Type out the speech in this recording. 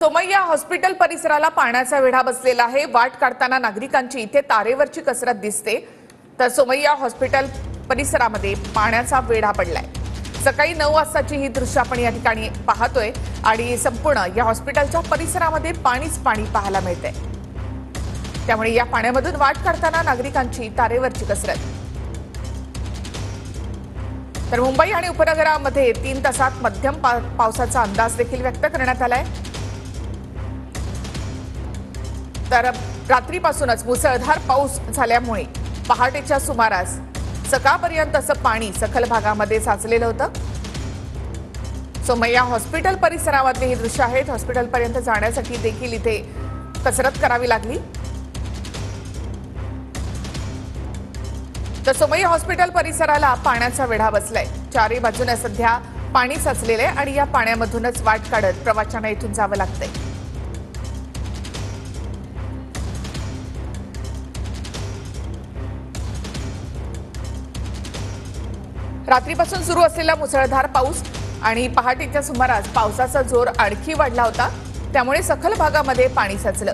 Somaiya hospital परिसराला पाण्याचा वेढा बसलेला आहे। वाट काढताना नागरिकांची इथे तारेवरची कसरत दिसते। तर सोमय्या हॉस्पिटल परिसरामध्ये पाण्याचा वेढा पडलाय। सकाळी 9 वाजताची ही दृश्य आपण या ठिकाणी पाहतोय आणि संपूर्ण या हॉस्पिटलच्या परिसरामध्ये पाणीच पाणी पाहायला मिळते। त्यामुळे या पाण्यामधून वाट काढताना नागरिकांची तारेवरची कसरत। तर मुंबई आणि उपनगरामध्ये 3 तासात मध्यम पावसाचा अंदाज देखील व्यक्त करण्यात आलाय। तर रात्रीपासूनच मुसळधार पाऊस झाल्यामुळे पहाटेच्या सुमारास सकाळपर्यंत असं पाणी सखल भागामध्ये साचलेलं होतं। सोमय्या हॉस्पिटल परिसरामधले हे दृश्य आहेत। हॉस्पिटलपर्यंत जाण्यासाठी देखील इथे कसरत करावी लागली। तर सोमय्या हॉस्पिटल परिसराला पाण्याचा वेढा बसलाय। चारही बाजूने सध्या पाणी साचलेले आहे आणि या पाण्यामधूनच वाट काढत प्रवाशांना इथून जावं लागतंय। रात्रीपासून सुरू असलेला मुसळधार पाऊस आणि पहाटेच्या सुमारास पावसाचा जोर आणखी वाढला होता। त्यामुळे सखल भागामध्ये पाणी साचलं।